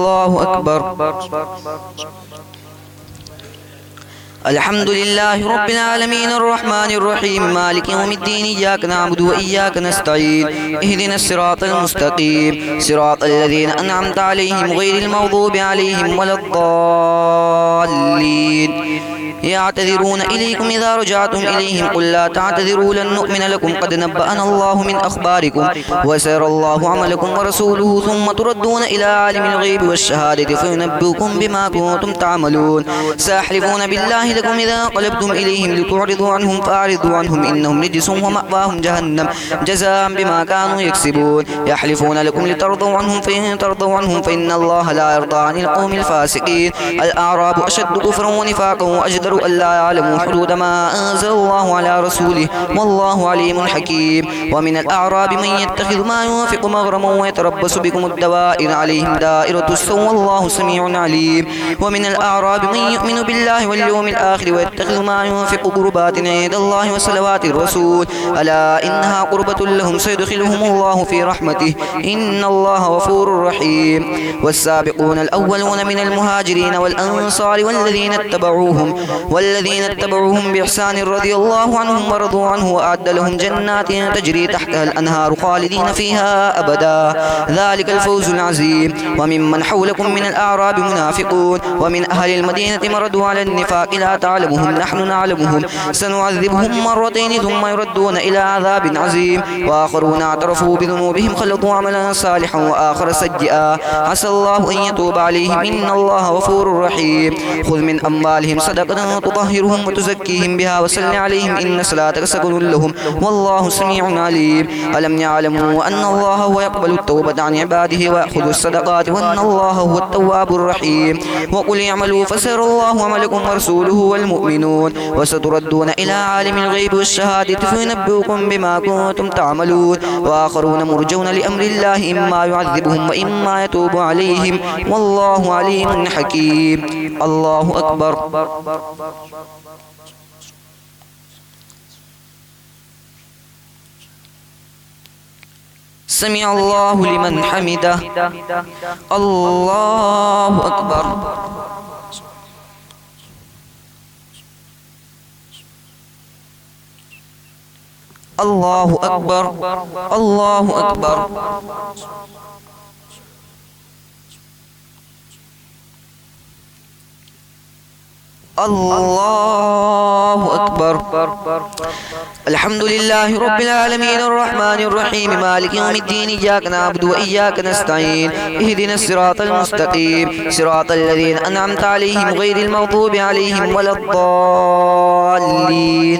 الله أكبر. الحمد لله رب العالمين الرحمن الرحيم مالك يوم الدين إياك نعبد وإياك نستعين اهدنا الصراط المستقيم صراط الذين أنعمت عليهم غير المغضوب عليهم ولا الضالين. يعتذرون إليكم إذا رجعتم إليهم قل لا تعتذروا لن نؤمن لكم قد نبأنا الله من أخباركم وسيرى الله عملكم ورسوله ثم تردون إلى عالم الغيب والشهادة فينبئكم بما كنتم تعملون. سيحلفون بالله لكم إذا انقلبتم إليهم لتعرضوا عنهم فأعرضوا عنهم إنهم رجس ومأواهم جهنم جزاء بما كانوا يكسبون. يحلفون لكم لترضوا عنهم فإن ترضوا عنهم فإن الله لا يرضى عن القوم الفاسقين. الأعراب أشد كفرا ونفاقا وأجدر ألا يعلموا حدود ما أنزل الله على رسوله والله عليم حكيم. ومن الأعراب من يتخذ ما ينفق مغرما ويتربص بكم الدوائر عليهم دائرة السوء والله سميع عليم. ومن الأعراب من يؤمن بالله واليوم الآخر ويتخذ ما ينفق قربات عند الله وصلوات الرسول ألا إنها قربة لهم سيدخلهم الله في رحمته إن الله غفور رحيم. والسابقون الأولون من المهاجرين والأنصار والذين اتبعوهم بإحسان رضي الله عنهم ورضوا عنه وأعد لهم جنات تجري تحتها الأنهار خالدين فيها أبدا ذلك الفوز العظيم. وممن حولكم من الأعراب منافقون ومن أهل المدينة مردوا على النفاق لا تعلمهم نحن نعلمهم سنعذبهم مرتين ثم يردون إلى عذاب عظيم. وآخرون اعترفوا بذنوبهم خلطوا عملا صالحا وآخر سيئا عسى الله أن يتوب عليهم إن الله غفور رحيم. خذ من أموالهم صدقة تطهرهم وتزكيهم بها وصل عليهم إن صلاتك سكن لهم والله سميع عليم. ألم يعلموا أن الله هو يقبل التوبة عن عباده ويأخذ الصدقات وأن الله هو التواب الرحيم. وقل اعملوا فسيرى الله عملكم ورسوله والمؤمنون وستردون إلى عالم الغيب والشهادة فينبئكم بما كنتم تعملون. وآخرون مرجون لأمر الله إما يعذبهم وإما يتوب عليهم والله عليم حكيم. الله أكبر. سمع الله لمن حمده. الله أكبر. الله أكبر. الله أكبر. الله أكبر. الحمد لله رب العالمين الرحمن الرحيم مالك يوم الدين إياك نعبد وإياك نستعين اهدنا الصراط المستقيم صراط الذين أنعمت عليهم غير المغضوب عليهم ولا الضالين.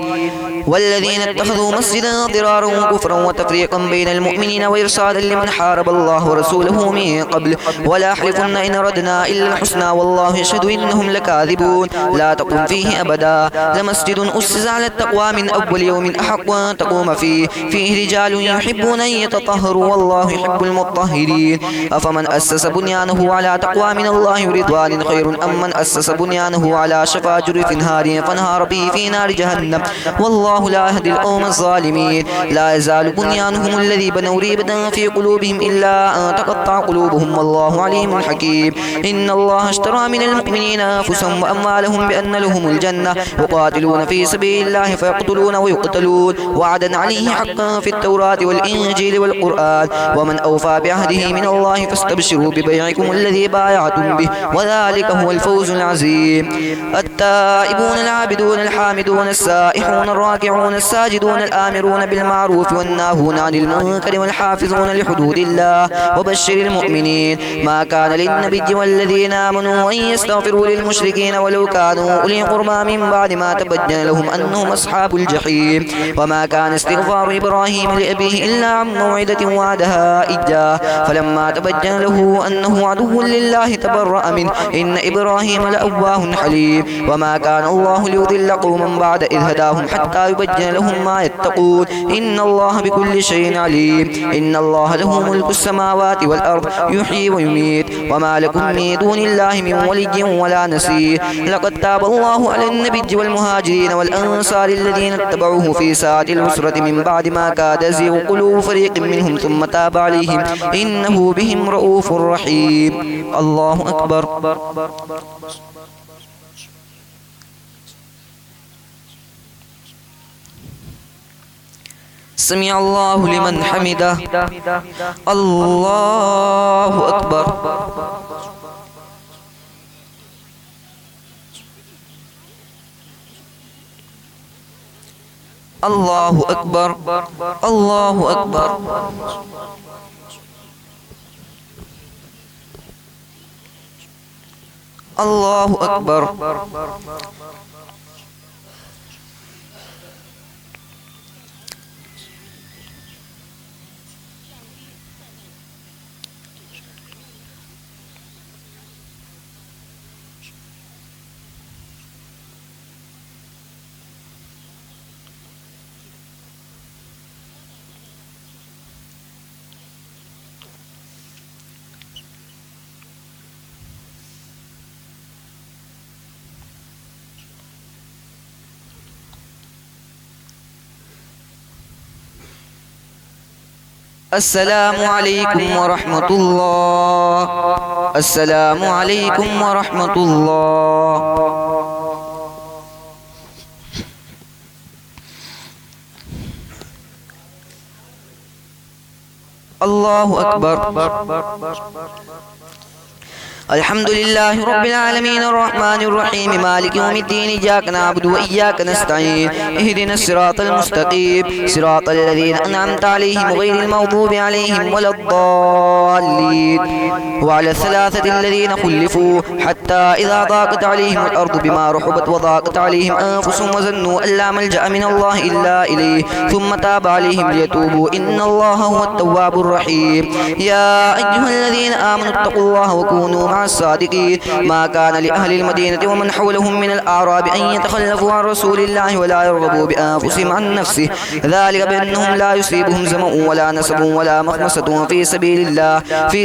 والذين اتخذوا مسجدا ضرارا وكفرا وتفريقا بين المؤمنين وإرصادا لمن حارب الله ورسوله من قبل ولا يحلفن إن أردنا إلا الحسنى والله يشهد إنهم لكاذبون. لا تقم فيه أبدا لمسجد أسس على التقوى من أول يوم أحق أن تقوم فيه رجال يحبون أن يتطهروا والله يحب المطهرين. أفمن أسس بنيانه على تقوى من الله رضوان خير أم من أسس بنيانه على شفا جرف هار فانهار به في نار جهنم والله لا يهدي القوم الظالمين. لا يزال بنيانهم الذي بنوا ريبة في قلوبهم إلا أن تقطع قلوبهم والله عليم حكيم. إن الله اشترى من المؤمنين أنفسهم وأموالهم بأن لهم الجنة يقاتلون في سبيل الله فيقتلون ويقتلون وعدا عليه حقا في التوراة والإنجيل والقرآن ومن أوفى بعهده من الله فاستبشروا ببيعكم الذي بايعتم به وذلك هو الفوز العظيم. التائبون العابدون الحامدون السائحون الراكعون الساجدون الآمرون بالمعروف والناهون عن المنكر والحافظون لحدود الله وبشر المؤمنين. ما كان للنبي والذين آمنوا أن يستغفروا للمشركين ولو كانوا أولي قربى من بعد ما تبين لهم أنهم أصحاب الجحيم. وما كان استغفار إبراهيم لأبيه إلا عن موعدة وعدها إياه فلما تبين له أنه عدو لله تبرأ منه إن إبراهيم لأواه حليم. وما كان الله ليضل قوما بعد إذ هداهم حتى يبين لهم ما يتقون إن الله بكل شيء عليم إن الله له ملك السماوات والأرض يحيي ويميت وما لكم من دون الله من ولي ولا نصير لقد تاب الله على النبي والمهاجرين والأنصار الذين اتبعوه في ساعة العسرة من بعد ما كاد يزيغ قلوب فريق منهم ثم تاب عليهم إنه بهم رؤوف رحيم. الله أكبر. سمع الله لمن حمده. الله أكبر. الله أكبر. الله أكبر. الله أكبر. السلام عليكم ورحمة الله. السلام عليكم ورحمة الله. الله أكبر. الحمد لله رب العالمين الرحمن الرحيم مالك يوم الدين إياك نعبد وإياك نستعين اهدنا الصراط المستقيم صراط الذين أنعمت عليهم غير المغضوب عليهم ولا الضالين وعلى الثلاثة الذين خلفوا حتى إذا ضاقت عليهم الأرض بما رحبت وضاقت عليهم أنفسهم وظنوا أن لا ملجأ من الله إلا إليه ثم تاب عليهم ليتوبوا إن الله هو التواب الرحيم. يا أيها الذين آمنوا اتقوا الله وكونوا مع الصادقين. ما كان لأهل المدينة ومن حولهم من الأعراب أن يتخلفوا عن رسول الله ولا يرغبوا بأنفسهم عن نفسه ذلك بأنهم لا يصيبهم ظمأ ولا نصب ولا مخمصة في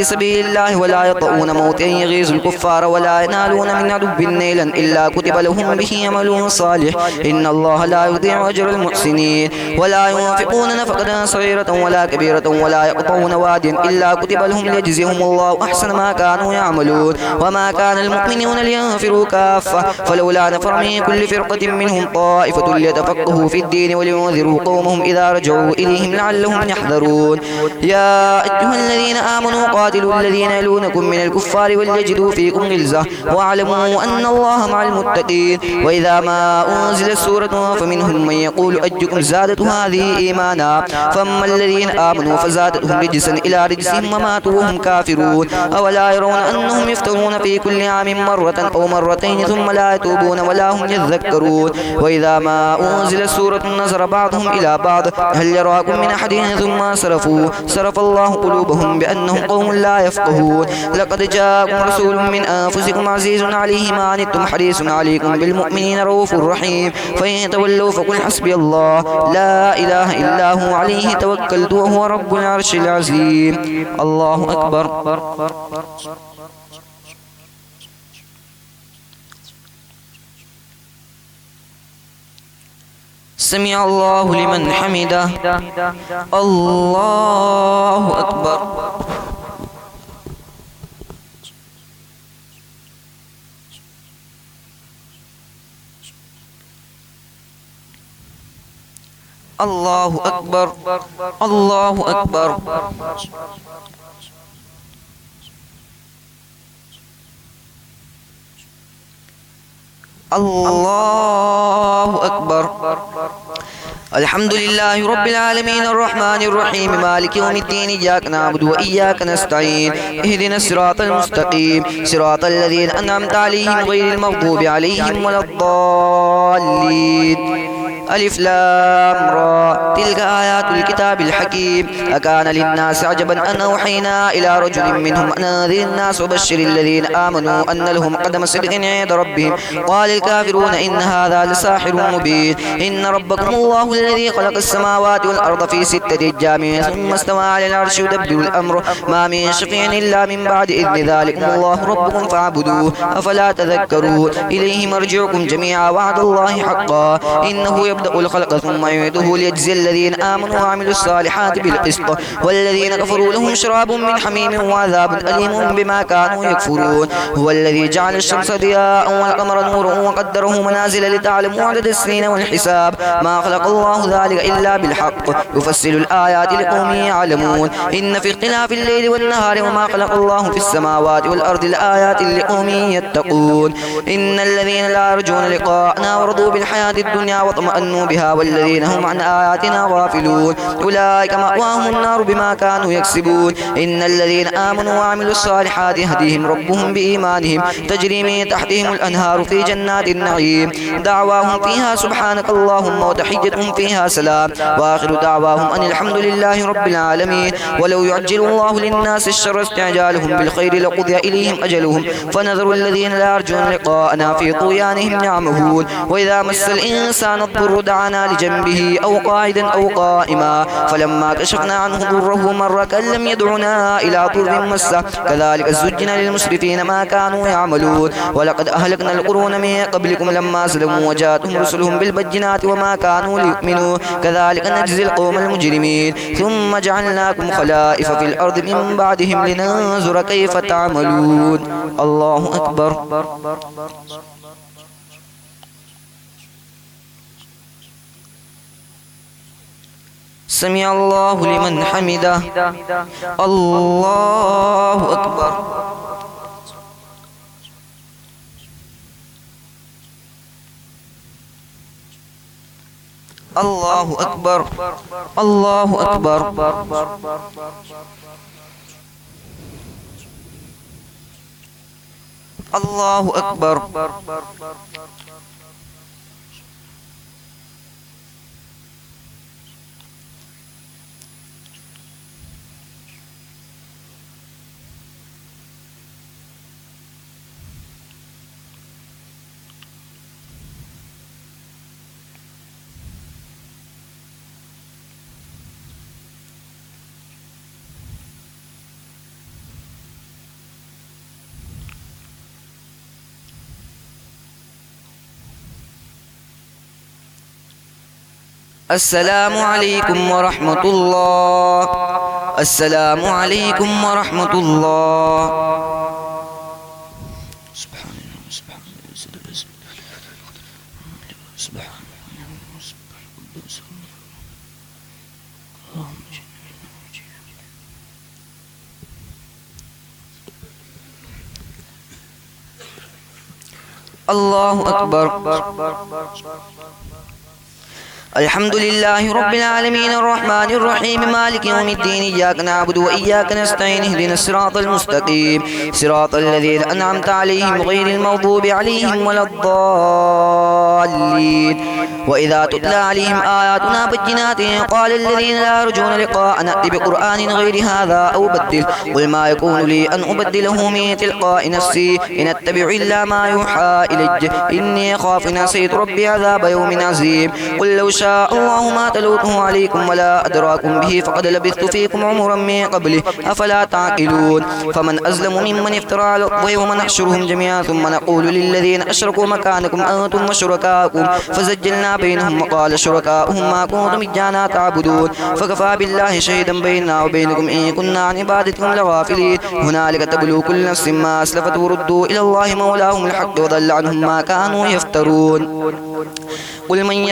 سبيل الله ولا يطؤون موطئا يغيظ الكفار ولا ينالون من عدو نيلا إلا كتب لهم به عمل صالح إن الله لا يضيع أجر المحسنين. ولا ينفقون نفقة صغيرة ولا كبيرة ولا يقطعون واديا إلا كتب لهم ليجزيهم الله أحسن ما كانوا يعملون. وما كان المؤمنون لينفروا كافة فلولا نفر من كل فرقة منهم طائفة ليتفقهوا في الدين ولينذروا قومهم إذا رجعوا إليهم لعلهم يحذرون. يا أيها الذين آمنوا قاتلوا الذين يلونكم من الكفار وليجدوا فيكم غلظة واعلموا أن الله مع المتقين. وإذا ما أنزلت سورة فمنهم من يقول أيكم زادت هذه إيمانا فأما الذين آمنوا فزادتهم رجسا إلى رجسهم وماتوا وهم كافرون. أولا يرون أنهم يفترون في كل عام مرة أو مرتين ثم لا يتوبون ولا هم يذكرون. وإذا ما أنزلت سورة نظر بعضهم إلى بعض هل يراكم من أحد ثم صرف الله قلوبهم بأنهم قوم لا يفقهون. لقد جاءكم رسول من أنفسكم عزيز عليه ما عنتم حريص عليكم بالمؤمنين رؤوف رحيم. فإن تولوا فقل حسبي الله لا إله إلا هو عليه توكلت وهو رب العرش العظيم. الله أكبر. سمع الله لمن حمده. الله أكبر. الله أكبر. الله أكبر. الله أكبر. الحمد لله رب العالمين الرحمن الرحيم مالك يوم الدين إياك نعبد وإياك نستعين اهدنا الصراط المستقيم صراط الذين أنعمت عليهم غير المغضوب عليهم ولا الضالين ألف لام را تلك آيات الكتاب الحكيم أكان للناس عجبا أن أوحينا إلى رجل منهم أن أنذر الناس وبشر الذين آمنوا أن لهم قدم صدق عند ربهم قال الكافرون إن هذا لساحر مبين إن ربكم الله الذي خلق السماوات والأرض في 6 أيام ثم استوى على العرش يدبر الأمر ما من شفيع إلا من بعد إذن ذلكم الله ربكم فاعبدوه أفلا تذكرون إليه مرجعكم جميعا وعد الله حقا إنه يبدأ الخلق ثم يعيده ليجزي الذين آمنوا وعملوا الصالحات بالقسط والذين كفروا لهم شراب من حميم وعذاب أليم بما كانوا يكفرون هو الذي جعل الشمس ضياء والقمر نورا وقدره منازل لتعلموا عدد السنين والحساب ما خلق الله ذلك إلا بالحق يفصل الآيات لقوم يعلمون إن في اختلاف الليل والنهار وما خلق الله في السماوات والأرض لآيات لقوم يتقون إن الذين لا يرجون لقاءنا ورضوا بالحياة الدنيا واطمأنوا بها والذين هم عن آياتنا غافلون أولئك مأواهم النار بما كانوا يكسبون إن الذين آمنوا وعملوا الصالحات يهديهم ربهم بإيمانهم تجري من تحتهم الأنهار في جنات النعيم دعواهم فيها سبحانك اللهم وتحيتهم فيها سلام وآخر دعواهم أن الحمد لله رب العالمين ولو يعجل الله للناس الشر استعجالهم بالخير لقضي إليهم أجلهم فنذر الذين لا يرجون لقاءنا في طغيانهم يعمهون وإذا مس الإنسان الضر دعانا لجنبه أو قاعدا أو قائما فلما كشفنا عنه ضره مر كأن لم يدعنا إلى ضر مسه كذلك زجن للمسرفين ما كانوا يعملون ولقد أهلكنا القرون من قبلكم لما ظلموا وجاءتهم رسلهم بالبينات وما كانوا ليؤمنوا كذلك نجزي القوم المجرمين ثم جعلناكم خلائف في الأرض من بعدهم لننظر كيف تعملون الله أكبر سمع الله لمن حمده الله أكبر الله أكبر الله أكبر الله أكبر السلام عليكم ورحمة الله السلام عليكم ورحمة الله سبحان الله سبحان الله سبحان الله أكبر الحمد لله رب العالمين الرحمن الرحيم مالك يوم الدين إياك نعبد وإياك نستعين اهدنا الصراط المستقيم صراط الذين أنعمت عليهم غير المغضوب عليهم ولا الضالين وإذا تتلى عليهم آياتنا بينات قال الذين لا يرجون لقاءنا ائت بقرآن غير هذا أو بدل قل ما يكون لي أن أبدله من تلقاء نفسي إن أتبع إلا ما يوحى إلي إني أخاف إن عصيت ربي عذاب يوم عظيم قل لو شاء الله ما تلوته عليكم ولا أدراكم به فقد لبثت فيكم عمرا من قبله أفلا تعقلون فمن أظلم ممن افترى على الله ويوم نحشرهم جميعا ثم نقول للذين أشركوا مكانكم أنتم وشركاؤكم فزجلنا بينهم وقال شركاؤهم ما كنتم إيانا تعبدون فكفى بالله شهيدا بيننا وبينكم إن كنا عن عبادتكم لغافلين هنالك تبلو كل نفس ما أسلفت وردوا إلى الله مولاهم الحق وضل عنهم ما كانوا يفترون قل من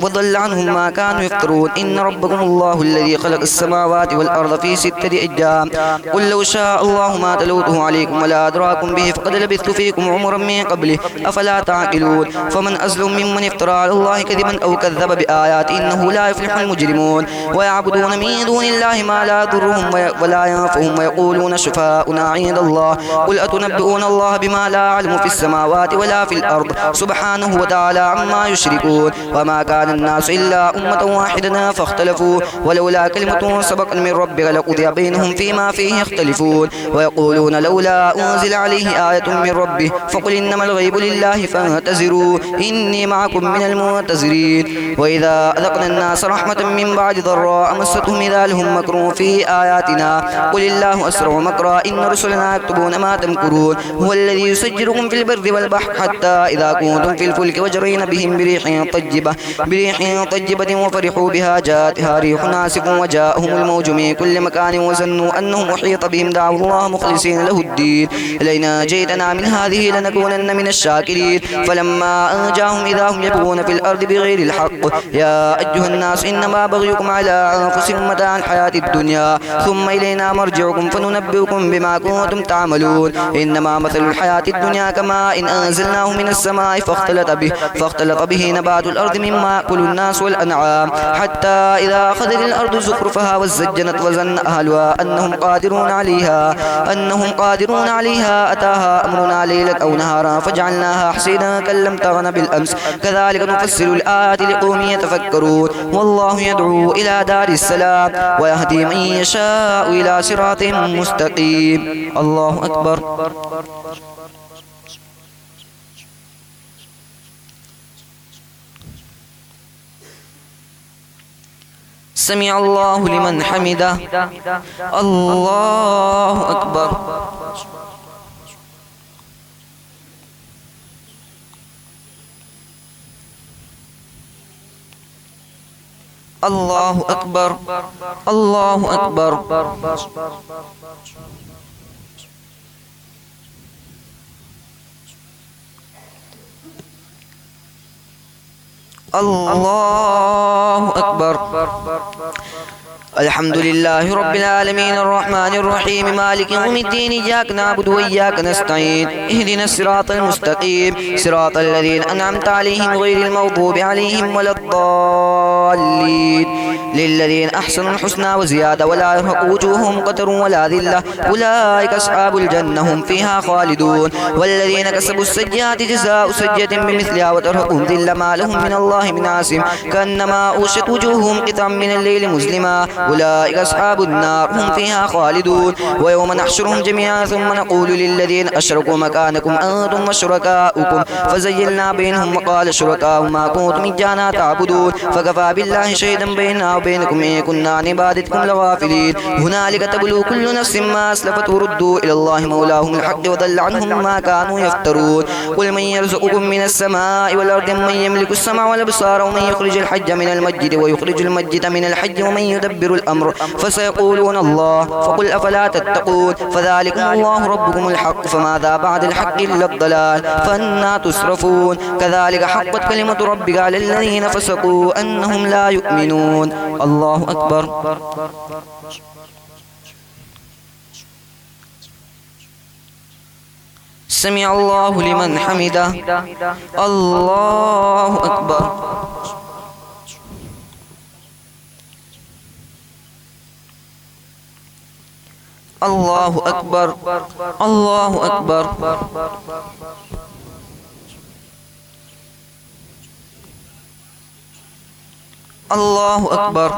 وضل عنهم ما كانوا يفترون إن ربكم الله الذي خلق السماوات والأرض في 6 أيام قل لو شاء الله ما تلوته عليكم ولا أدراكم به فقد لبثت فيكم عمرا من قبله أفلا تعقلون فمن أظلم ممن افترى على الله كذبا أو كذب بآيات إنه لا يفلح المجرمون ويعبدون من دون الله ما لا يضرهم ولا ينفعهم ويقولون شفاؤنا عند الله قل أتنبئون الله بما لا يعلم في السماوات ولا في الأرض سبحانه وتعالى عما يشركون يشركون وما كان الناس إلا أمة واحدة فاختلفوا ولولا كلمة سبقت من ربك لقضي بينهم فيما فيه يختلفون ويقولون لولا أنزل عليه آية من ربه فقل إنما الغيب لله فانتظروا إني معكم من المنتظرين وإذا أذقنا الناس رحمة من بعد ضراء مستهم إذا لهم مكر في آياتنا قل الله أسرع مكرا إن رسلنا يكتبون ما تمكرون هو الذي يسجركم في البر والبحر حتى إذا كنتم في الفلك وجرين بهم بريح طيبة وفرحوا بها جاءتها ريح عاصف وجاءهم الموج من كل مكان وظنوا أنهم أحيط بهم دعوا الله مخلصين له الدين لئن جئتنا من هذه لنكونن من الشاكرين فلما أنجاهم إذا هم يبغون في الأرض بغير الحق يا أيها الناس إنما بغيكم على أنفسكم متاع الحياة الدنيا ثم إلينا مرجعكم فننبئكم بما كنتم تعملون إنما مثل الحياة الدنيا كما إن أنزلناه من السماء فاختلط به نبات الأرض مما يأكل الناس والأنعام حتى إذا أخذت الأرض زخرفها وزينت وظن أهلها أنهم قادرون عليها أتاها أمرنا ليلا أو نهارا فجعلناها حصيدا كأن لم تغن بالأمس كذلك نفصل الآيات لقوم يتفكرون والله يدعو إلى دار السلام ويهدي من يشاء إلى صراط مستقيم الله أكبر. سمع الله لمن حمده الله أكبر. الله أكبر الله أكبر. الله أكبر. الحمد لله رب العالمين الرحمن الرحيم مالك يوم الدين إياك نعبد وإياك نستعين اهدنا الصراط المستقيم صراط الذين أنعمت عليهم غير المغضوب عليهم ولا الضالين للذين أحسنوا الحسنى وزيادة ولا يرهق وجوههم قتر ولا ذلة أولئك أصحاب الجنة هم فيها خالدون والذين كسبوا السيئات جزاء سيئة بمثلها وترهقهم ذلة ما لهم من الله من عاصم كأنما أغشت وجوههم قطعا من الليل مظلما أولئك أصحاب النار هم فيها خالدون ويوم نحشرهم جميعا ثم نقول للذين أشركوا مكانكم أنتم وشركاؤكم فزيلنا بينهم وقال شركاؤهم ما كنتم إيانا تعبدون فكفى بالله شهيدا بيننا وبينكم إن كنا عن عبادتكم لغافلين هنالك تبلو كل نفس ما أسلفت وردوا إلى الله مولاهم الحق وضل عنهم ما كانوا يفترون قل من يرزقكم من السماء والأرض من يملك السمع والأبصار ومن يخرج الحج من المسجد ويخرج المسجد من الحج ومن يدبر الأمر فسيقولون الله فقل أفلا تتقون فذلكم الله ربكم الحق فماذا بعد الحق إلا الضلال فأنى تصرفون كذلك حقت كلمة ربك على الذين فسقوا أنهم لا يؤمنون الله أكبر. سمع الله لمن حمده الله أكبر. الله أكبر الله أكبر. الله أكبر.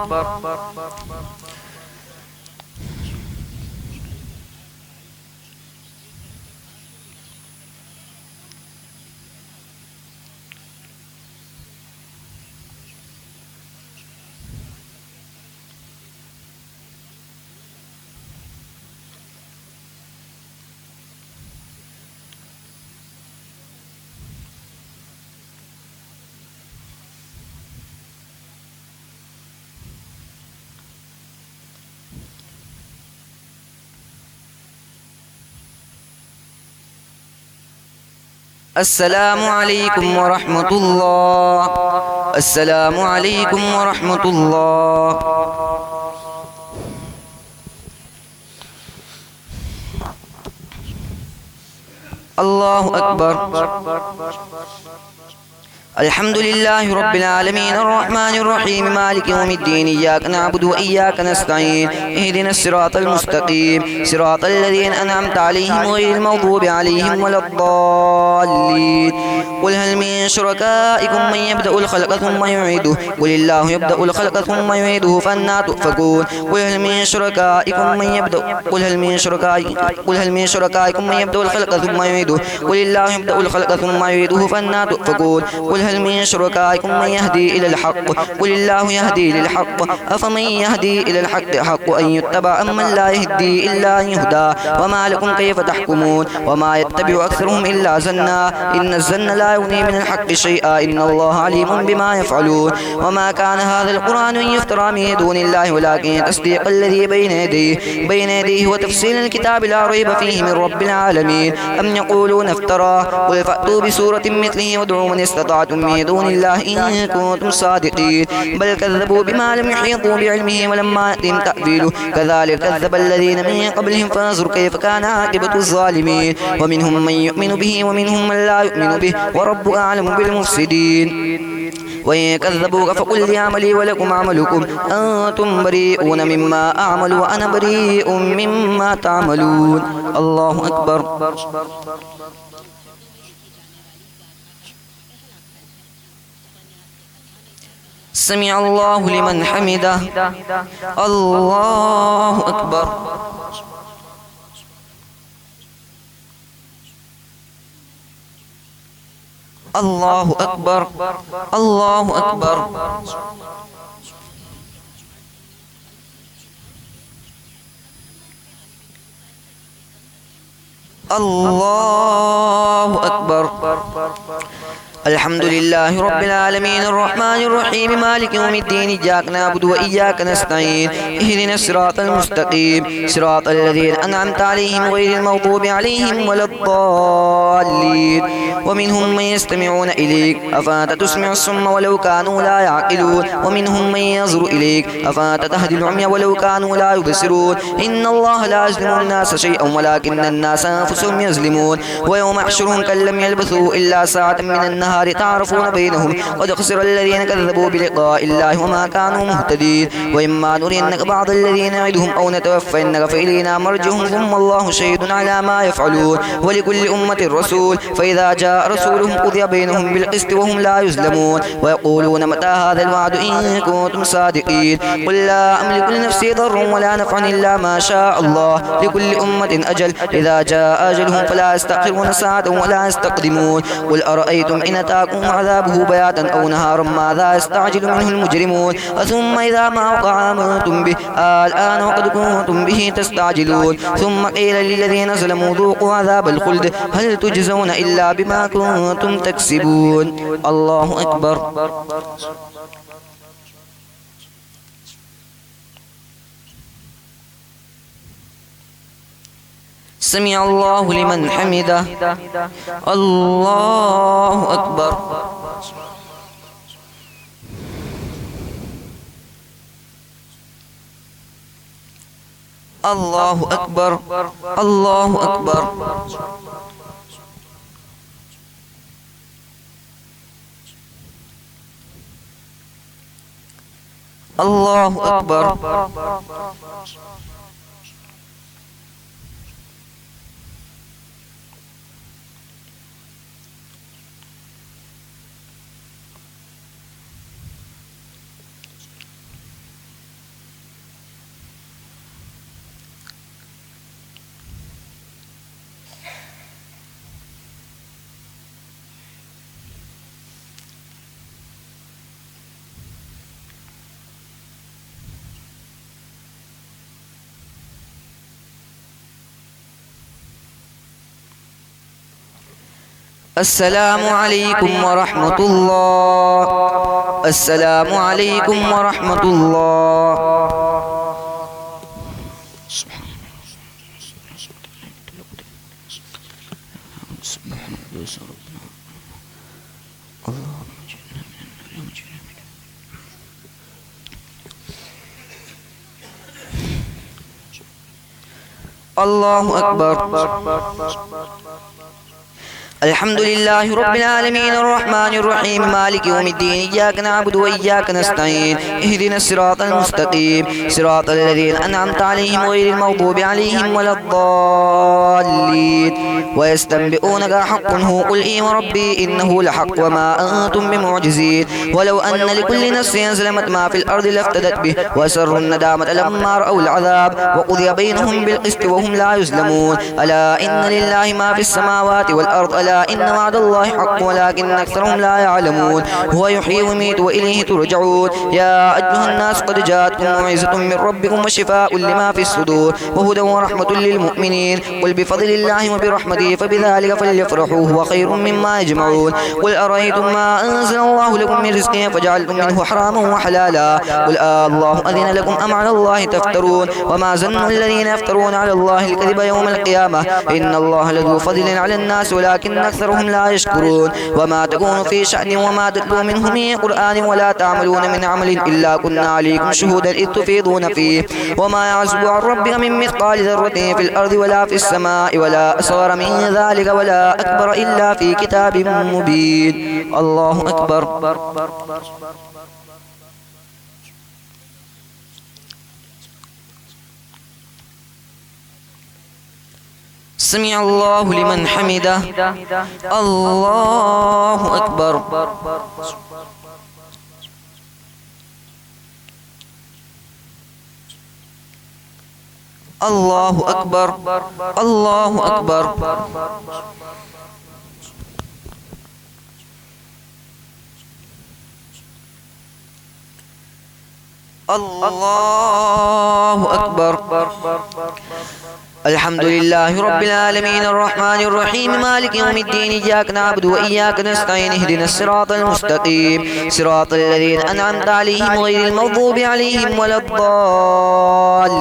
السلام عليكم ورحمة الله. السلام عليكم ورحمة الله. الله أكبر. الحمد لله رب العالمين الرحمن الرحيم مالك يوم الدين إياك نعبد وإياك نستعين اهدنا الصراط المستقيم صراط الذين أنعمت عليهم غير المغضوب عليهم ولا الضالين قل هل من شركائكم من يبدأ الخلق ثم يعيده قل الله يبدأ الخلق ثم يعيده فأنى تؤفكون قل هل من شركائكم من يبدأ الخلق ثم يعيده قل الله يبدأ الخلق ثم يعيده فأنى تؤفكون قل هل من شركائكم من يهدي إلى الحق قل الله يهدي للحق أفمن يهدي إلى الحق حق أن يتبع أمن لا يهدي إلا أن يهدى وما لكم كيف تحكمون وما يتبع أكثرهم إلا ظنا إن الظن لا يغني من الحق شيئا إن الله عليم بما يفعلون وما كان هذا القرآن أن يفترى من دون الله ولكن تصديق الذي بين يديه وتفصيل الكتاب لا ريب فيه من رب العالمين أم يقولون افترى قل فأتوا بسورة مثله وادعوا من استطعتم من دون الله إن كنتم صادقين بل كذبوا بما لم يحيطوا بعلمه ولما يأتهم تأويله كذلك كذب الذين من قبلهم فانظر كيف كان عاقبة الظالمين ومنهم من يؤمن به ومنهم من لا يؤمن به وربك أعلم بالمفسدين وإن كذبوك فقل لي عملي ولكم عملكم أنتم بريئون مما أعمل وأنا بريء مما تعملون الله أكبر سمع الله لمن حمده الله أكبر الله أكبر الله أكبر الله أكبر الحمد لله رب العالمين الرحمن الرحيم مالك يوم الدين إياك نعبد وإياك نستعين اهدنا الصراط المستقيم صراط الذين أنعمت عليهم غير المغضوب عليهم ولا الضالين ومنهم من يستمعون إليك أفأنت تسمع الصم ولو كانوا لا يعقلون ومنهم من ينظر إليك أفأنت تهدي العمي ولو كانوا لا يبصرون إن الله لا يظلم الناس شيئا ولكن الناس أنفسهم يظلمون ويوم يحشرهم كأن لم يلبثوا إلا ساعة من النهار تعرفون بينهم قد خسر الذين كذبوا بلقاء الله وما كانوا مهتدين وإما نرينك بعض الذين نعدهم أو نتوفينك فإلينا مرجعهم ثم الله شهيد على ما يفعلون ولكل أمة رسول فإذا جاء رسولهم قضي بينهم بالقسط وهم لا يظلمون ويقولون متى هذا الوعد إن كنتم صادقين قل لا أملك لنفسي ضر ولا نفعا إلا ما شاء الله لكل أمة أجل إذا جاء أجلهم فلا يستأخرون ساعة ولا يستقدمون قل أرأيتم إن أتاكم عذابه بياتا أو نهارا ماذا يستعجل منه المجرمون ثم إذا ما وقع آمنتم به الآن وقد كنتم به تستعجلون ثم قيل للذين ظلموا ذوقوا عذاب الخلد هل تجزون إلا بما كنتم تكسبون الله أكبر سمع الله لمن حمده الله أكبر الله أكبر الله أكبر الله أكبر السلام عليكم ورحمة الله السلام عليكم ورحمة الله الله أكبر الحمد لله رب العالمين الرحمن الرحيم مالك يوم الدين إياك نعبد وإياك نستعين اهدنا الصراط المستقيم صراط الذين أنعمت عليهم غير المغضوب عليهم ولا الضالين ويستنبئونك أحق هو قل إي وربي إنه لحق وما أنتم بمعجزين ولو أن لكل نفس ظلمت ما في الأرض لافتدت به وأسروا الندامة لما رأوا العذاب وقضي بينهم بالقسط وهم لا يظلمون ألا إن لله ما في السماوات والأرض ألا إن وعد الله حق ولكن أكثرهم لا يعلمون هو يحيي ويميت وإليه ترجعون يا أيها الناس قد جاءتكم موعظة من ربكم وشفاء لما في الصدور وهدى ورحمة للمؤمنين قل بفضل الله وبرحمته فبذلك فليفرحوا هو خير مما يجمعون قل أرأيتم ما أنزل الله لكم من رزق فجعلتم منه حراما وحلالا قل الله أذن لكم أم على الله تفترون وما ظن الذين يفترون على الله الكذب يوم القيامة إن الله لذو فضل على الناس ولكن أكثرهم لا يشكرون وما تكون في شأن وما تتلو منه من قرآن ولا تعملون من عمل إلا كنا عليكم شهودا إذ تفيضون فيه وما يعزب عن ربك من مثقال ذرة في الأرض ولا في السماء ولا أصغر من ذلك ولا أكبر إلا في كتاب مبين الله أكبر. سمع الله لمن حمده الله أكبر. الله أكبر الله أكبر. الله أكبر. الحمد لله رب العالمين الرحمن الرحيم مالك يوم الدين إياك نعبد وإياك نستعين اهدنا الصراط المستقيم صراط الذين أنعمت عليهم غير المغضوب عليهم ولا الضالين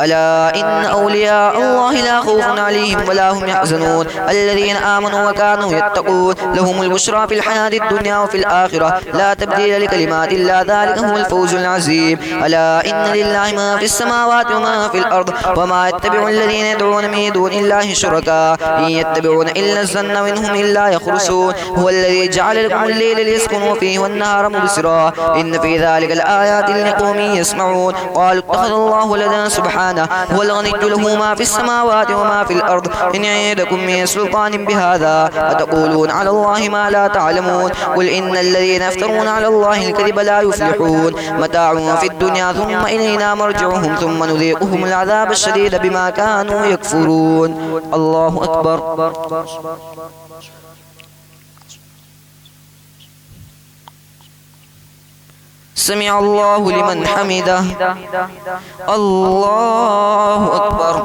ألا إن أولياء الله لا خوف عليهم ولا هم يحزنون الذين آمنوا وكانوا يتقون لهم البشرى في الحياة الدنيا وفي الآخرة لا تبديل لكلمات الله ذلك هو الفوز العظيم ألا إن لله ما في السماوات وما في الأرض وما يتبع الذين يدعون من دون الله شركاء إن يتبعون إلا الظن وإنهم إلا يخرصون هو الذي جعل لكم الليل ليسكنوا فيه والنهار مبصرا إن في ذلك لآيات لقوم يسمعون قالوا اتخذ الله ولدا سبحانه هو الغني له ما في السماوات وما في الأرض إن يعيدكم من سلطان بهذا أتقولون على الله ما لا تعلمون قل إن الذين يفترون على الله الكذب لا يفلحون متاع في الدنيا ثم إلينا مرجعهم ثم نذيقهم العذاب الشديد بما كانوا يكفرون الله أكبر. سمع الله لمن حمده الله أكبر.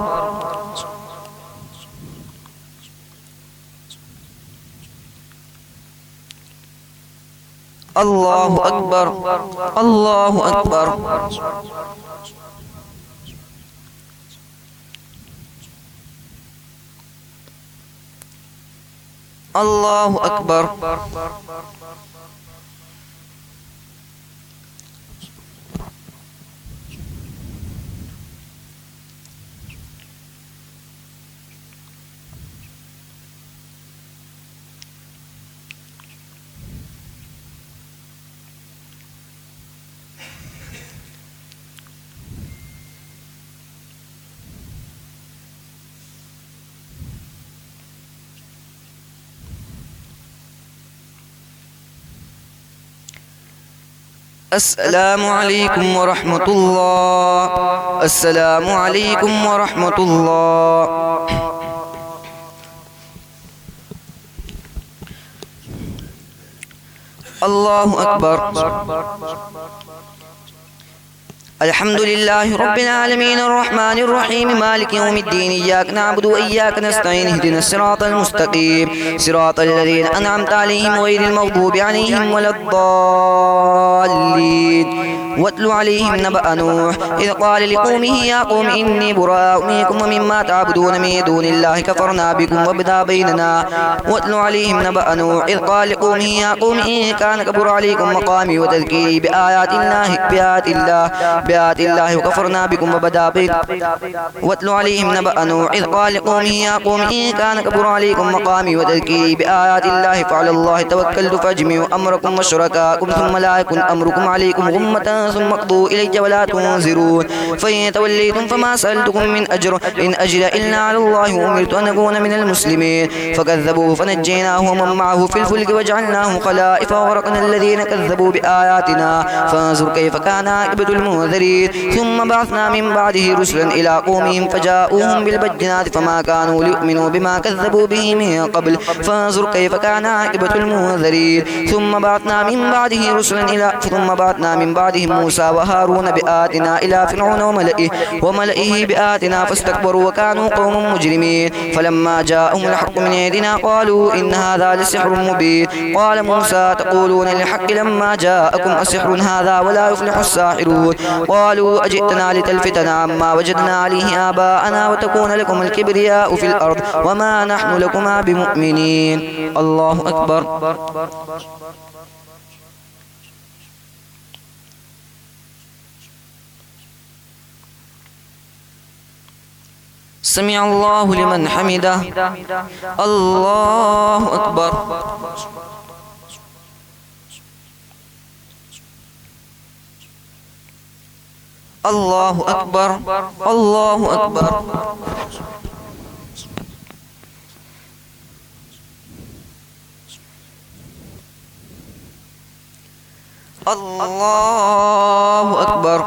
الله أكبر الله أكبر. الله أكبر. السلام عليكم ورحمة الله. السلام عليكم ورحمة الله. الله أكبر. الحمد لله رب العالمين الرحمن الرحيم مالك يوم الدين إياك نعبد وإياك نستعين اهدنا الصراط المستقيم صراط الذين أنعمت عليهم غير المغضوب عليهم ولا الضالين واتل عليهم نبأ نوح إذ قال لقومه يا قوم إني براء منكم ومما تعبدون من دون الله كفرنا بكم وبدا بيننا واتل عليهم نبأ نوح إذ قال لقومه يا قوم إن كان كبر عليكم مقامي وتذكيري بآيات الله وكفرنا بكم وبدا بيننا واتل عليهم نبأ نوح إذ قال لقومه يا قوم إن كان كبر عليكم مقامي وتذكيري بآيات الله فعلى الله توكلت فاجمعوا أمركم وشركاءكم ثم لا يكن أمركم عليكم غمة ثم اقضوا إلي ولا تنظرون فإن توليتم فما سألتكم من أجر إن أجري إلا على الله وأمرت أن أكون من المسلمين فكذبوه فنجيناه ومن معه في الفلك وجعلناه خلائف وغرقنا الذين كذبوا بآياتنا فانظر كيف كان عاقبة المنذرين ثم بعثنا من بعده رسلا إلى قومهم فجاءوهم بالبينات فما كانوا ليؤمنوا بما كذبوا به من قبل فانظر كيف كان عاقبة المنذرين ثم بعثنا من بعدهم موسى وهارون بآياتنا إلى فرعون وملئه بآياتنا فاستكبروا وكانوا قوم مجرمين فلما جاءهم الحق من عندنا قالوا إن هذا لسحر مبين قال موسى تقولون للحق لما جاءكم أسحر هذا ولا يفلح الساحرون قالوا أجئتنا لتلفتنا عما وجدنا عليه آباءنا وتكون لكم الكبرياء في الأرض وما نحن لكما بمؤمنين الله أكبر سمع الله لمن حمده الله أكبر الله أكبر الله أكبر الله أكبر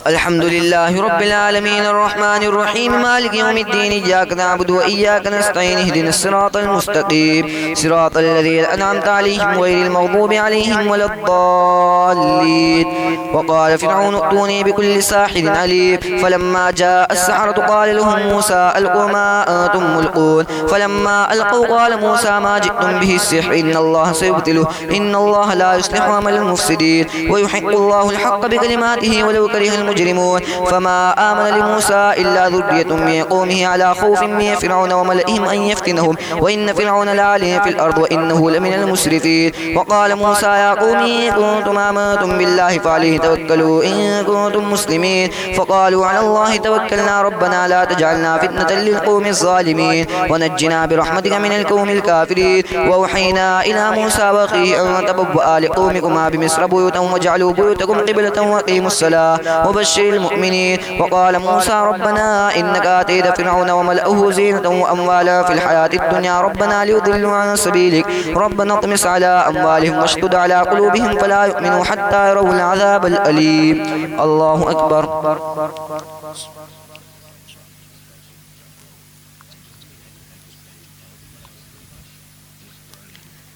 الحمد لله رب العالمين الرحمن الرحيم مالك يوم الدين إياك نعبد وإياك نستعين اهدنا الصراط المستقيم صراط الذين أنعمت عليهم غير المغضوب عليهم ولا الضالين وقال فرعون ائتوني بكل ساحر عليم فلما جاء السحرة قال لهم موسى ألقوا ما أنتم ملقون فلما ألقوا قال موسى ما جئتم به السحر إن الله سيبطله إن الله لا يصلح عمل المفسدين ويحق الله الحق بكلماته ولو كره المجرمون فما آمن لموسى إلا ذرية من قومه على خوف من فرعون وملئهم أن يفتنهم وإن فرعون لعالٍ في الأرض وإنه لمن المسرفين وقال موسى يا قوم إن كنتم آمنتم بالله فعليه توكلوا إن كنتم مسلمين فقالوا على الله توكلنا ربنا لا تجعلنا فتنة للقوم الظالمين ونجنا برحمتك من القوم الكافرين وأوحينا إلى موسى وأخيه أن تبوأ لقومكما بمصر بيوتا واجعلوا بيوتكم قبلة وأقيموا الصلاة وبشر المؤمنين وقال موسى ربنا إنك آتيت فرعون وملأه زينة وأموالا في الحياة الدنيا ربنا ليضلوا عن سبيلك ربنا اطمس على أموالهم واشدد على قلوبهم فلا يؤمنوا حتى يروا العذاب الأليم الله أكبر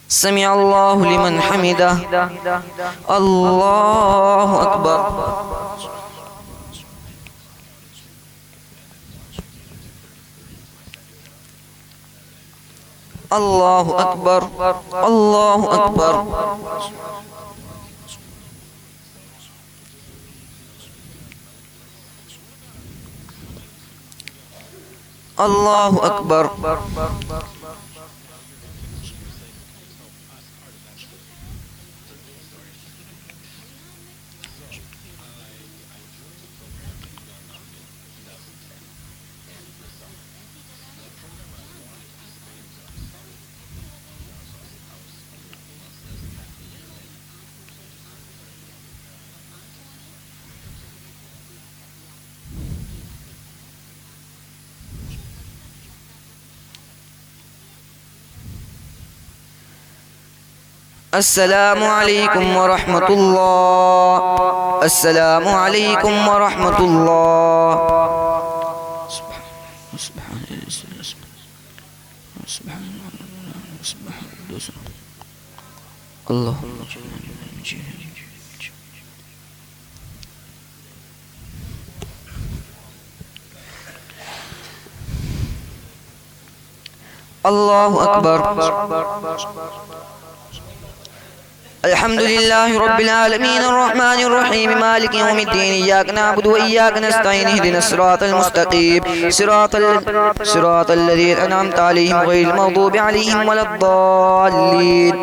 سمع الله لمن حمده الله أكبر الله أكبر الله أكبر الله أكبر السلام عليكم ورحمة الله السلام عليكم ورحمة الله الله الله أكبر الحمد لله رب العالمين الرحمن الرحيم مالك يوم الدين إياك نعبد وإياك نستعين اهدنا الصراط المستقيم صراط الذين أنعمت عليهم غير المغضوب عليهم ولا الضالين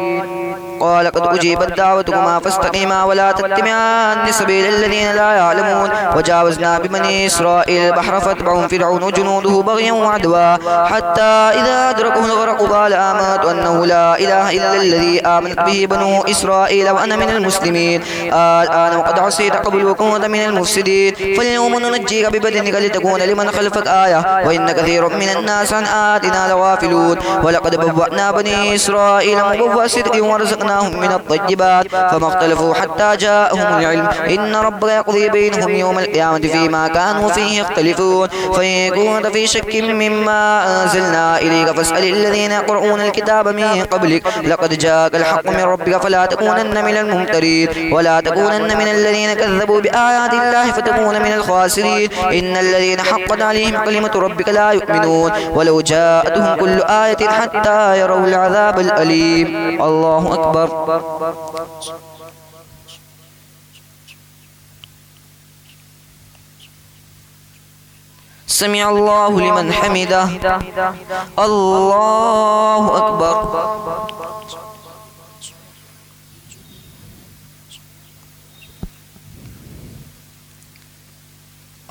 قال قد أجيبت دعوتكما فاستقيما ولا تتبعان سبيل الذين لا يعلمون وجاوزنا ببني إسرائيل البحر فاتبعهم فرعون وجنوده بغيا وعدوا حتى إذا أدركه الغرق قال آمنت أنه لا إله إلا الذي آمنت به بنو إسرائيل وأنا من المسلمين الآن وقد عصيت قبل وكنت من المفسدين فاليوم ننجيك ببدنك لتكون لمن خلفك آية وإن كثير من الناس عن آياتنا لغافلون ولقد بوأنا بني إسرائيل مبوأ صدق ورزقناهم من الطيبات فما اختلفوا حتى جاءهم العلم إن ربك يقضي بينهم يوم القيامة فيما كانوا فيه يختلفون فإن كنت في شك مما أنزلنا إليك فاسأل الذين يقرؤون الكتاب من قبلك لقد جاءك الحق من ربك فلا تكونن من الممترين ولا تكونن من الذين كذبوا بآيات الله فتكون من الخاسرين إن الذين حقت عليهم كلمة ربك لا يؤمنون ولو جاءتهم كل آية حتى يروا العذاب الأليم. الله أكبر. سمع الله لمن حمده. الله أكبر.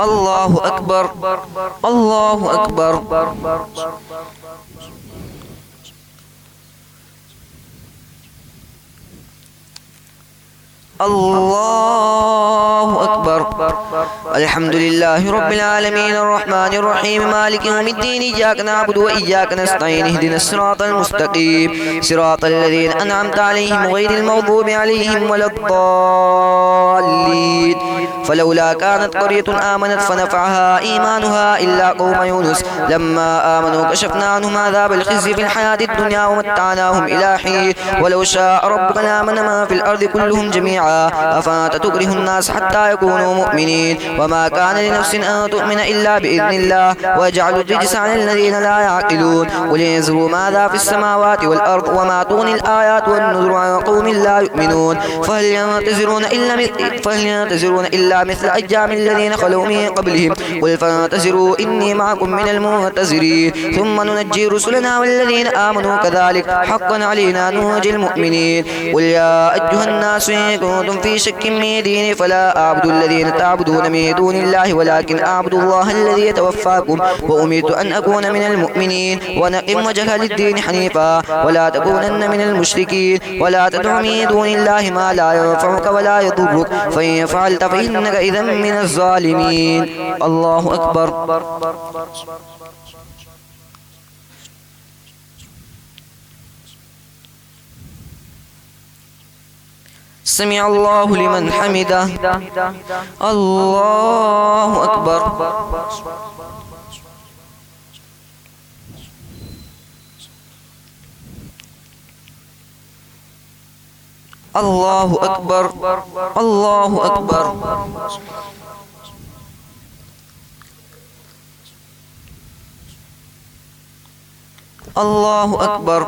الله أكبر. الله أكبر. الله أكبر. الحمد لله رب العالمين الرحمن الرحيم مالك يوم الدين إياك نعبد وإياك نستعين اهدنا الصراط المستقيم صراط الذين أنعمت عليهم غير المغضوب عليهم ولا الضالين فلولا كانت قرية آمنت فنفعها إيمانها إلا قوم يونس لما آمنوا كشفنا عنهم عذاب الخزي في الحياة الدنيا ومتعناهم إلى حين ولو شاء ربك لآمن ما في الأرض كلهم جميعا أفأنت تكره الناس حتى يكونوا مؤمنين وما كان لنفس أن تؤمن إلا بإذن الله ويجعل الرجس على الذين لا يعقلون قل انظروا ماذا في السماوات والأرض وما تغني الآيات والنذر عن قوم لا يؤمنون فهل ينتظرون إلا مثل أيام الذين خلوا من قبلهم قل فانتظروا إني معكم من المنتظرين ثم ننجي رسلنا والذين آمنوا كذلك حقا علينا ننجي المؤمنين قل يا أيها الناس إن كنتم في شك من ديني فلا أعبد الذين تعبدون من دون الله ولكن أعبد الله الذي يتوفاكم وأمرت أن أكون من المؤمنين ونقم وجهك للدين حنيفا ولا تكونن من المشركين ولا تدع من دون الله ما لا ينفعك ولا يضرك فإن فعلت فإنك إذا من الظالمين. الله أكبر. سمع الله لمن حمده. الله أكبر. الله أكبر. الله أكبر. الله أكبر.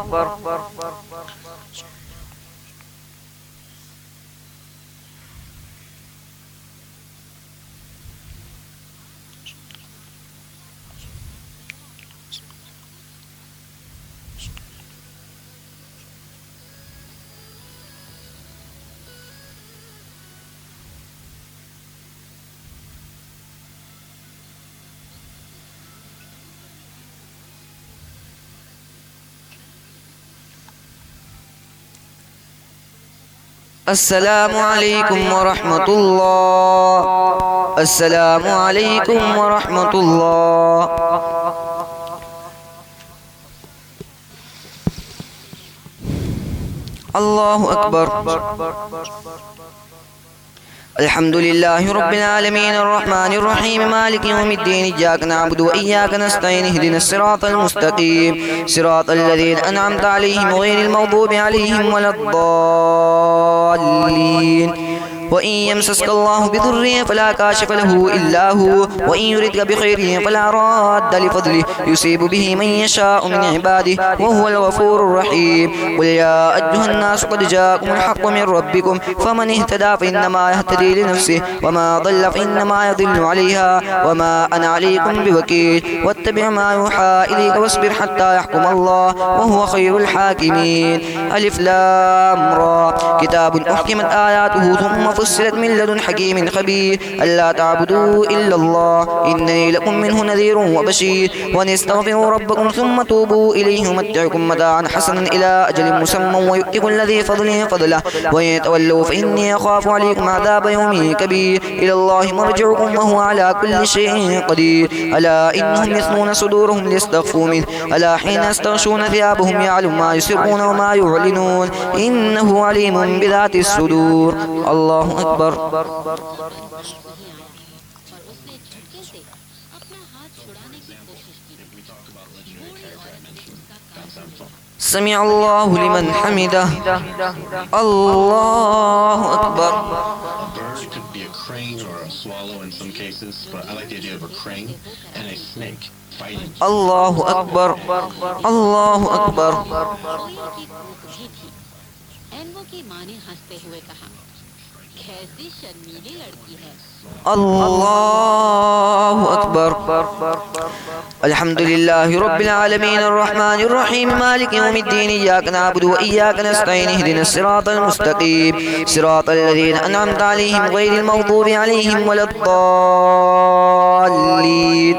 السلام عليكم ورحمة الله. السلام عليكم ورحمة الله. الله أكبر. الحمد لله رب العالمين الرحمن الرحيم مالك يوم الدين إياك نعبد وإياك نستعين اهدنا الصراط المستقيم صراط الذين أنعمت عليهم غير المغضوب عليهم ولا الضالين وإن يمسسك الله بضر فلا كاشف له إلا هو وإن يردك بخير فلا راد لفضله يصيب به من يشاء من عباده وهو الغفور الرحيم. قل يا أيها الناس قد جاءكم الحق من ربكم فمن اهتدى فإنما يهتدي لنفسه وما ضل فإنما يضل عليها وما أنا عليكم بوكيل. واتبع ما يوحى إليك واصبر حتى يحكم الله وهو خير الحاكمين. ألف لام را كتاب أحكمت آياته ثم فصلت من لدن حكيم خبير ألا تعبدوا إلا الله إنني لكم منه نذير وبشير. وأن استغفروا ربكم ثم توبوا إليه يمتعكم متاعا حسنا إلى أجل مسمى ويؤتي كل ذي فضل فضله وإن يتولوا فإني أخاف عليكم عذاب يوم كبير. إلى الله مرجعكم وهو على كل شيء قدير. ألا إنهم يثنون صدورهم ليستخفوا منه ألا حين يستغشون ثيابهم يعلم ما يسرون وما يعلنون إنه عليم بذات الصدور. الله أكبر. سمع الله لمن حمده. الله أكبر. الله أكبر. الله أكبر. الله أكبر. الحمد لله رب العالمين الرحمن الرحيم مالك يوم الدين إياك نعبد وإياك نستعين اهدنا الصراط المستقيم صراط الذين أنعمت عليهم غير المغضوب عليهم ولا الضالين.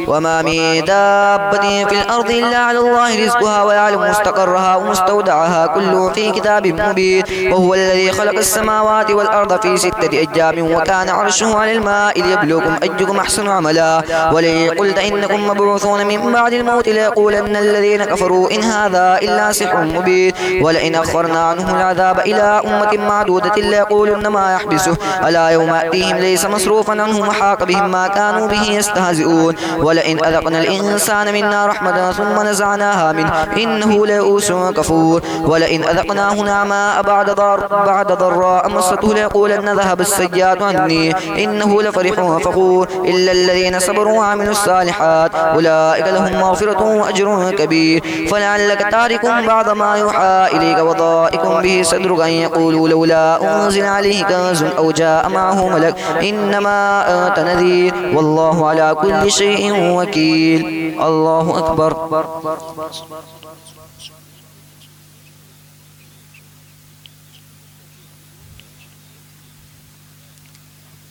وما من دابة في الأرض إلا على الله رزقها ويعلم مستقرها ومستودعها كل في كتاب مبين. وهو الذي خلق السماوات والأرض في 6 أيام وكان عرشه على الماء ليبلوكم أيكم أحسن عملا. ولئن قلت إنكم مبعوثون من بعد الموت ليقولن الذين كفروا إن هذا إلا سحر مبين. ولئن أخرنا عنهم العذاب إلى أمة معدودة ليقولن ما يحبسه ألا يوم يأتيهم ليس مصروفا عنهم وحاق بهم ما كانوا به يستهزئون. ولئن أذقنا الإنسان منا رحمة ثم نزعناها منه إنه ليئوس كفور. ولئن أذقناه نعماء بعد ضراء مسته ليقولن ذهب السيئات عني إنه لفرح فخور. إلا الذين صبروا وعملوا الصالحات أولئك لهم مغفرة وأجر كبير. فلعلك تارك بعض ما يوحى إليك وضائق به صدرك أن يقولوا لولا أنزل عليه كنز أو جاء معه ملك إنما أنت نذير والله على كل شيء وكيل. الله أكبر.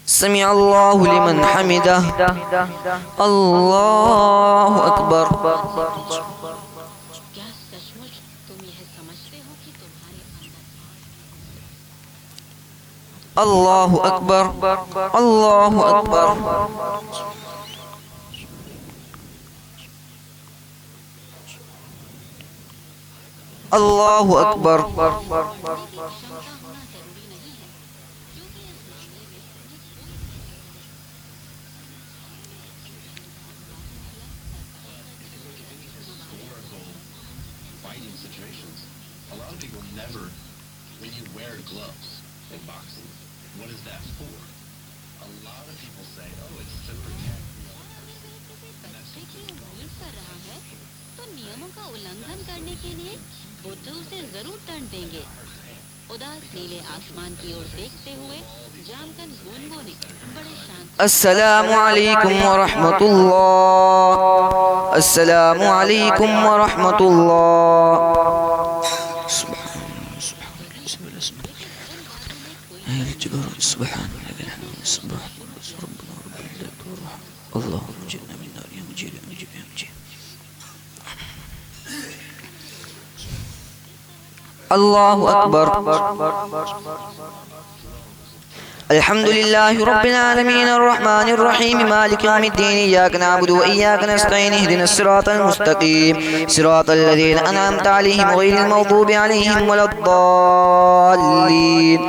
سمع الله لمن حمده. الله أكبر. الله أكبر. الله أكبر. الله أكبر. السلام عليكم ورحمة الله. السلام عليكم ورحمة الله. سبحان الله جئنا من نار مجيد مجيد مجيد. الله أكبر. الحمد لله رب العالمين الرحمن الرحيم مالك يوم الدين إياك نعبد وإياك نستعين اهدنا الصراط المستقيم صراط الذين أنعمت عليهم غير المغضوب عليهم ولا الضالين.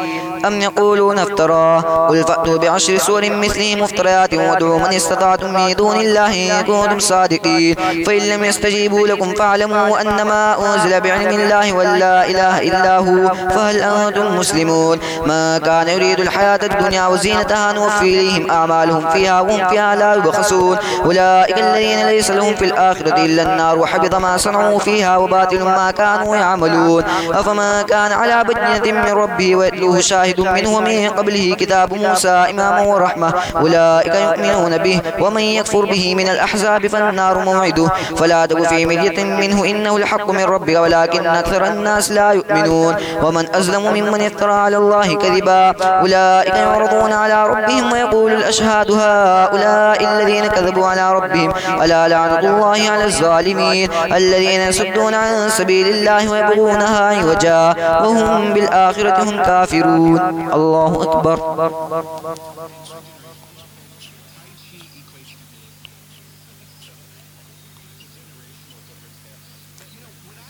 أم يقولون افتراه قل فأتوا بعشر سور مثله مفتريات وادعوا من استطعتم من دون الله إن كنتم صادقين فإن لم يستجيبوا لكم فاعلموا أنما أنزل بعلم الله ولا إله إلا هو فهل أنتم مسلمون ما كان يريد الحياة الدنيا وزينتها نوفي إليهم أعمالهم فيها وهم فيها لا يبخسون أولئك الذين ليس لهم في الآخرة إلا النار وحبط ما صنعوا فيها وباطل ما كانوا يعملون أفما كان على بينة من ربه ويتلوه شاهد منه ومن قبله كتاب موسى إماما ورحمة أولئك يؤمنون به ومن يكفر به من الأحزاب فالنار موعده فلا تك في مرية منه إنه الحق من ربك ولكن أكثر الناس لا يؤمنون ومن أظلم ممن افترى على الله كذبا أولئك يعرضون على ربهم ويقول الأشهاد هؤلاء الذين كذبوا على ربهم ألا لعنة الله على الظالمين الذين يصدون عن سبيل الله ويبغونها عوجا وهم بالآخرة هم كافرون الله أكبر.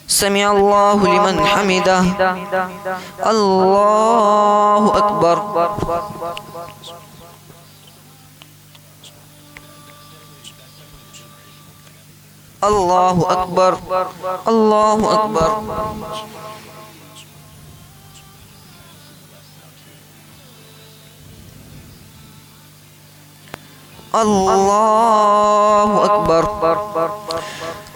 سمع الله لمن حمده الله أكبر. الله أكبر الله أكبر. الله أكبر.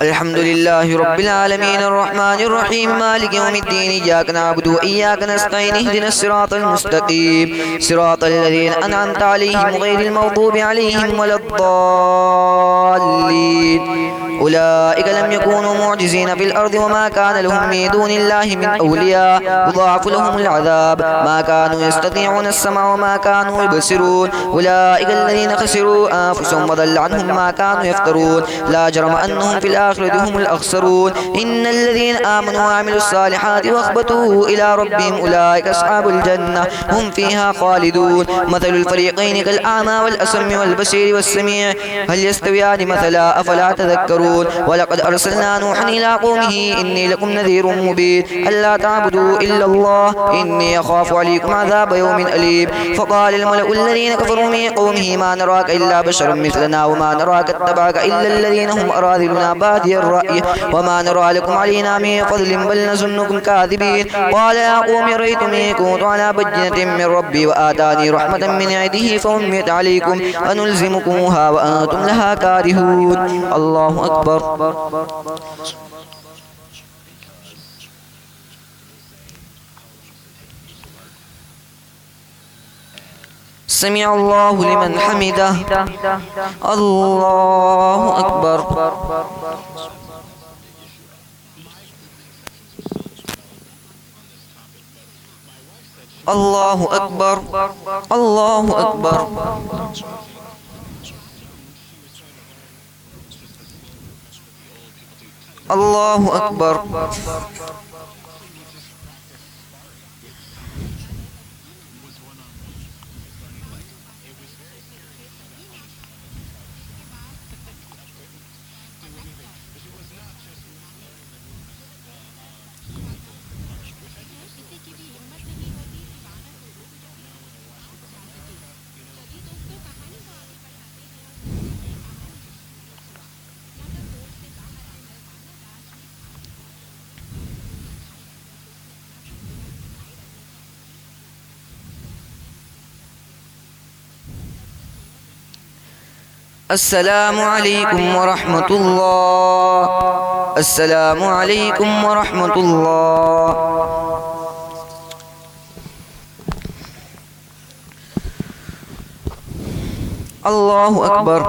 الحمد لله رب العالمين الرحمن الرحيم مالك يوم الدين إياك نعبد وإياك نستعين اهدنا الصراط المستقيم صراط الذين أنعمت عليهم غير المغضوب عليهم ولا الضالين أولئك لم يكونوا معجزين في الأرض وما كان لهم من دون الله من أولياء يضاعف لهم العذاب ما كانوا يستطيعون السمع وما كانوا يبصرون أولئك الذين خسروا أنفسهم وضل عنهم ما كانوا يفترون لا جرم أنهم في الآخرة هم الأخسرون إن الذين آمنوا وعملوا الصالحات وأخبتوا إلى ربهم أولئك أصحاب الجنة هم فيها خالدون مثل الفريقين كالأعمى والأصم والبصير والسميع هل يستويان مثلا أفلا تذكرون ولقد أرسلنا نوحا إلى قومه إني لكم نذير مبين ألا تعبدوا إلا الله إني أخاف عليكم عذاب يوم أليم فقال الملأ الذين كفروا من قومه ما نراك إلا بشرا مثلنا وما نراك اتبعك إلا الذين هم أراذلنا بادي الرأي وما نرى لكم علينا من فضل بل نظنكم كاذبين قال يا قوم رأيتم إن كنت على بينة من ربي وآتاني رحمة من عنده فأميت عليكم أنلزمكموها وأنتم لها كارهون الله أكبر. سمع الله لمن حمده الله أكبر. الله أكبر الله أكبر. الله أكبر. السلام عليكم ورحمة الله. السلام عليكم ورحمة الله. الله أكبر.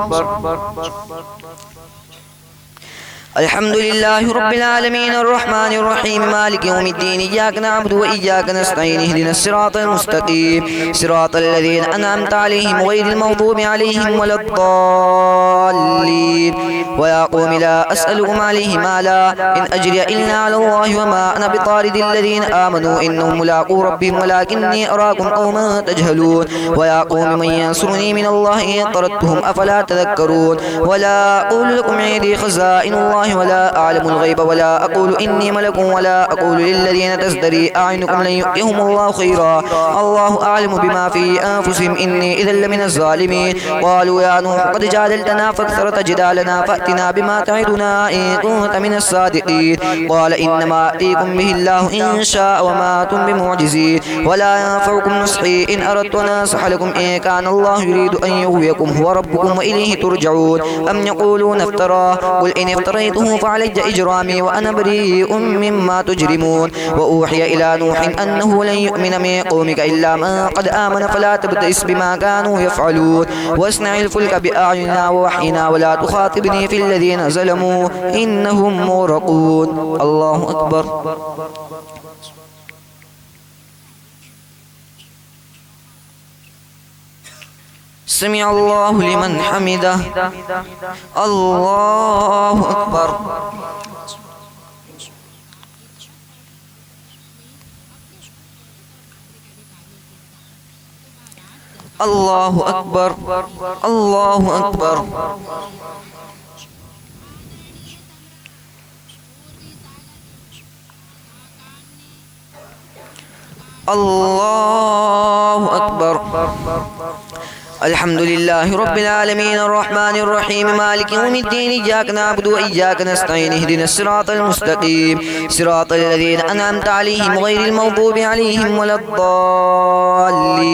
الحمد لله رب العالمين الرحمن الرحيم مالك يوم الدين إياك نعبد وإياك نستعين اهدنا الصراط المستقيم صراط الذين أنعمت عليهم غير المغضوب عليهم ولا الضالين ويا قوم لا أسألكم عليه مالا إن أجري إلا على الله وما أنا بطارد الذين آمنوا إنهم ملاقو ربهم ولكني أراكم قوما تجهلون ويا قوم من ينصرني من الله إن طردتهم أفلا تذكرون ولا أقول لكم عندي خزائن الله الله ولا أعلم الغيب ولا أقول إني ملك ولا أقول للذين تزدري أعينكم لن يؤتهم الله خيرا الله أعلم بما في أنفسهم إني إذا لمن الظالمين قالوا يا نوح قد جادلتنا فاكثرت جدالنا فأتنا بما تعدنا إن كنت من الصادقين قال إنما أتيكم به الله إن شاء وما أنتم بمعجزين ولا ينفعكم نصحي إن أردت أن أنصح لكم إن كان الله يريد أن يغويكم هو ربكم وإليه ترجعون أم يقولون افتراه قل إن افتريته فعلي إجرامي وأنا بريء مما تجرمون وأوحي إلى نوح أنه لن يؤمن من قومك إلا من قد آمن فلا تبتئس بما كانوا يفعلون واصنع الفلك بأعيننا ووحينا ولا تخاطبني في الذين ظلموا إنهم مغرقون الله أكبر سمع الله لمن حمده الله أكبر الله أكبر الله أكبر الله أكبر الحمد لله رب العالمين الرحمن الرحيم مالك يوم الدين إياك نعبد وإياك نستعين اهدنا الصراط المستقيم صراط الذين أنعمت عليهم غير المغضوب عليهم ولا الضالين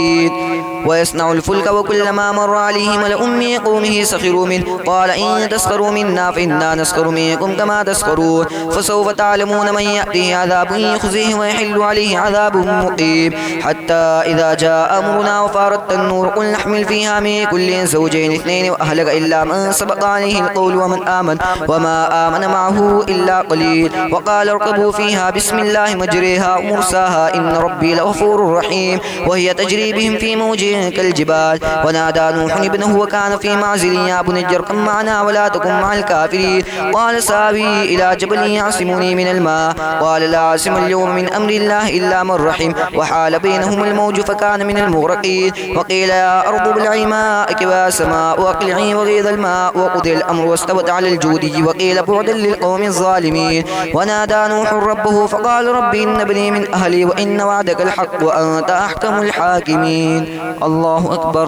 ويصنع الفلك وكلما مر عليه ملأ من قومه سخروا منه قال إن تسخروا منا فإنا نسخر منكم كما تسخرون فسوف تعلمون من يأتيه عذاب يخزيه ويحل عليه عذاب مقيم حتى إذا جاء أمرنا وفارت النور قل نحمل فيها من كل زوجين اثنين وأهلك إلا من سبق عليه القول ومن آمن وما آمن معه إلا قليل وقال اركبوا فيها بسم الله مجريها ومرساها إن ربي لغفور رحيم وهي تجري بهم في موج كالجبال ونادى نوح ابنه وكان في معزل يا بني اركب معنا ولا تكن مع الكافرين قال سآوي إلى جبل يعصمني من الماء قال لا عاصم اليوم من أمر الله إلا من رحم وحال بينهم الموج فكان من المغرقين وقيل يا أرض ابلعي ماءك ويا سماء أقلعي وغيض الماء وقضي الأمر واستوت على الجودي وقيل بعدا للقوم الظالمين ونادى نوح ربه فقال رب إن ابني من أهلي وإن وعدك الحق وأنت أحكم الحاكمين الله أكبر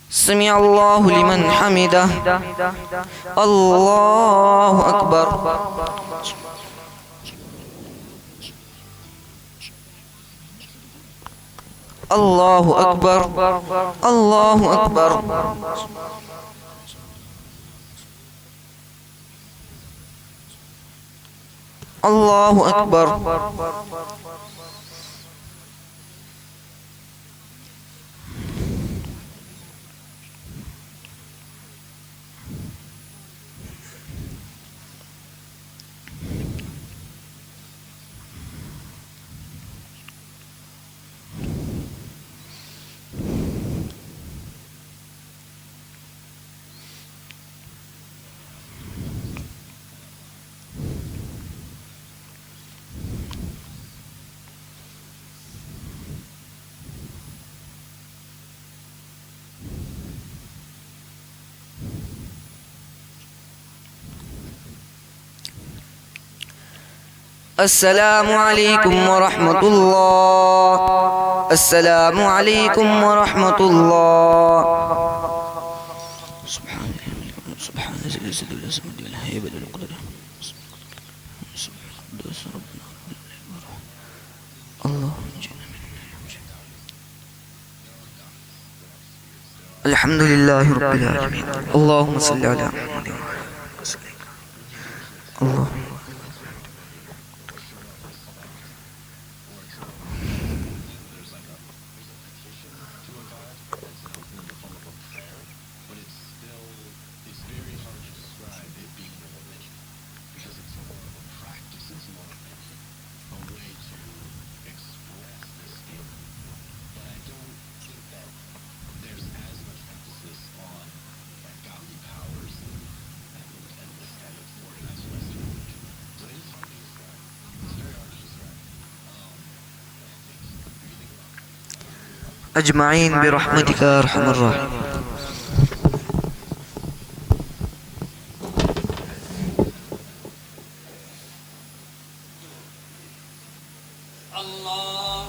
سمع الله لمن حمده الله أكبر الله أكبر الله أكبر الله أكبر السلام عليكم ورحمة الله السلام عليكم ورحمة الله سبحان الذي لا يزيد ولا يزيد ولا هيبة ولا قدرة الله الحمد لله رب العالمين اللهم صل على محمد الله أجمعين برحمتك يا أرحم الراحمين. الله